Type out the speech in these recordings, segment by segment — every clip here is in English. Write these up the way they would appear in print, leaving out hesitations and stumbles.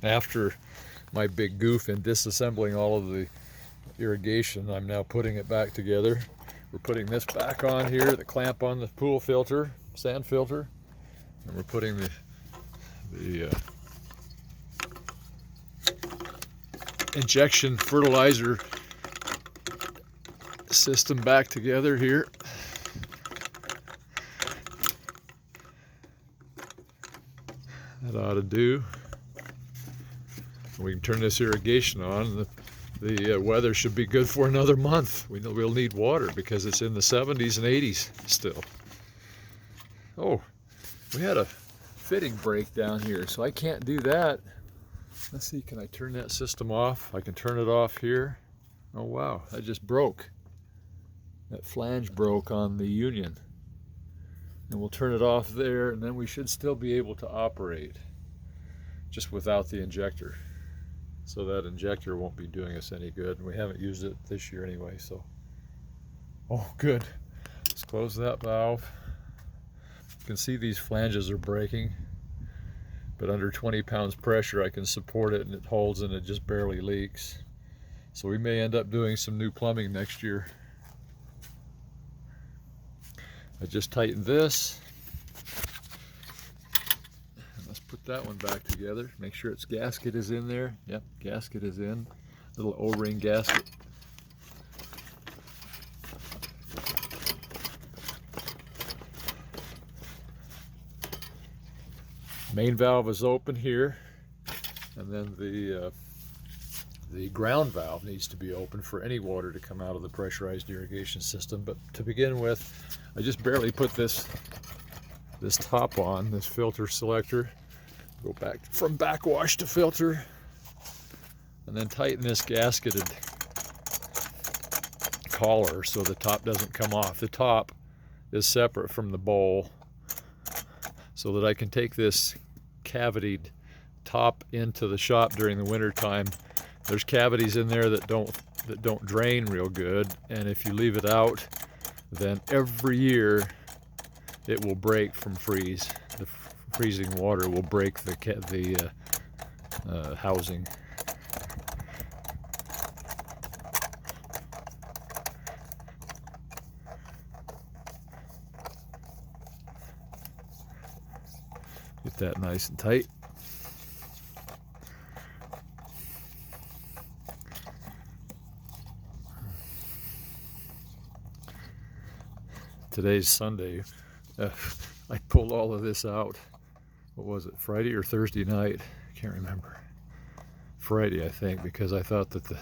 After my big goof in disassembling all of the irrigation, I'm now putting it back together. We're putting this back on here, the clamp on the pool filter, sand filter, and we're putting the injection fertilizer system back together here. That ought to do. We can turn this irrigation on. The weather should be good for another month. We know we'll need water because it's in the 70s and 80s still. Oh, we had a fitting break down here, so I can't do that. Let's see, can I turn that system off? I can turn it off here. Oh wow, that just broke. That flange broke on the union. And we'll turn it off there, and then we should still be able to operate just without the injector. So that injector won't be doing us any good, and we haven't used it this year anyway, so. Oh, good. Let's close that valve. You can see these flanges are breaking, but under 20 pounds pressure I can support it and it holds and it just barely leaks. So we may end up doing some new plumbing next year. I just tightened this. Let's put that one back together. Make sure its gasket is in there. Yep, gasket is in. Little O-ring gasket. Main valve is open here, and then the ground valve needs to be open for any water to come out of the pressurized irrigation system. But to begin with, I just barely put this top on, this filter selector. Go back from backwash to filter, and then tighten this gasketed collar so the top doesn't come off. The top is separate from the bowl so that I can take this cavitied top into the shop during the winter time. There's cavities in there that don't drain real good, and if you leave it out, then every year it will break from freeze. The freezing water will break the housing. Get that nice and tight. Today's Sunday. I pulled all of this out. What was it, Friday or Thursday night? I can't remember. Friday, I think, because I thought that the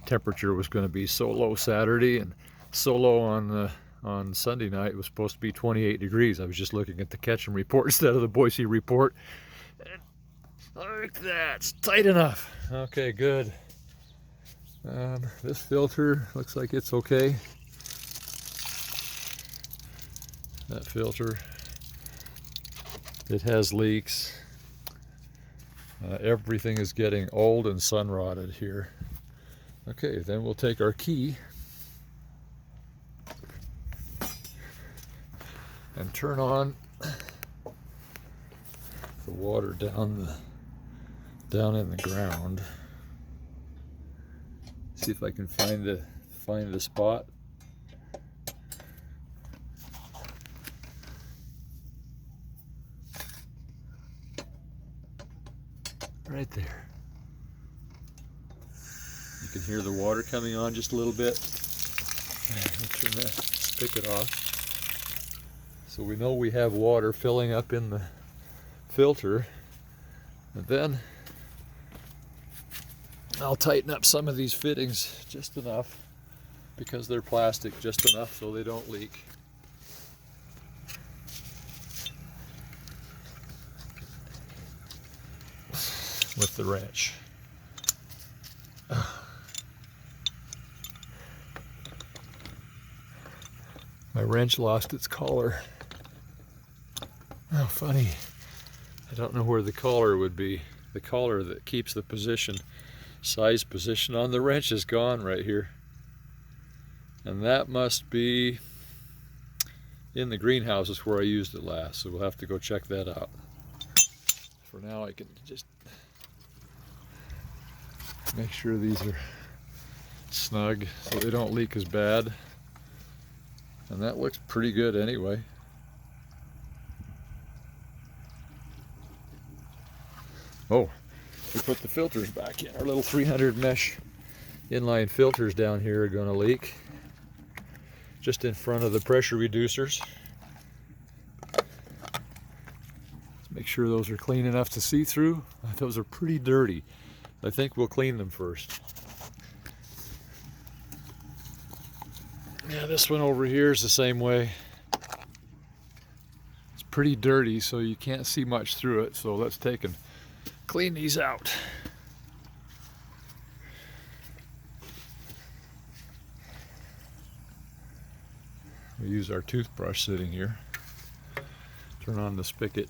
temperature was going to be so low Saturday and so low on Sunday night. It was supposed to be 28 degrees. I was just looking at the Ketchum report instead of the Boise report. And like that, it's tight enough. Okay, good. This filter looks like it's okay. That filter, it has leaks. Everything is getting old and sun rotted here. Okay, then we'll take our key and turn on the water down in the ground. See if I can find the spot. Right there. You can hear the water coming on just a little bit. Turn that spigot off. So we know we have water filling up in the filter. And then I'll tighten up some of these fittings just enough, because they're plastic, just enough so they don't leak. With the wrench. My wrench lost its collar. Oh, funny. I don't know where the collar would be. The collar that keeps the size position on the wrench is gone right here. And that must be in the greenhouses where I used it last, so we'll have to go check that out. For now, I can just Make sure these are snug so they don't leak as bad. And that looks pretty good anyway. Oh, we put the filters back in. Our little 300 mesh inline filters down here are going to leak. Just in front of the pressure reducers. Let's make sure those are clean enough to see through. Those are pretty dirty. I think we'll clean them first. Yeah, this one over here is the same way. It's pretty dirty, so you can't see much through it. So let's take and clean these out. We use our toothbrush sitting here. Turn on the spigot.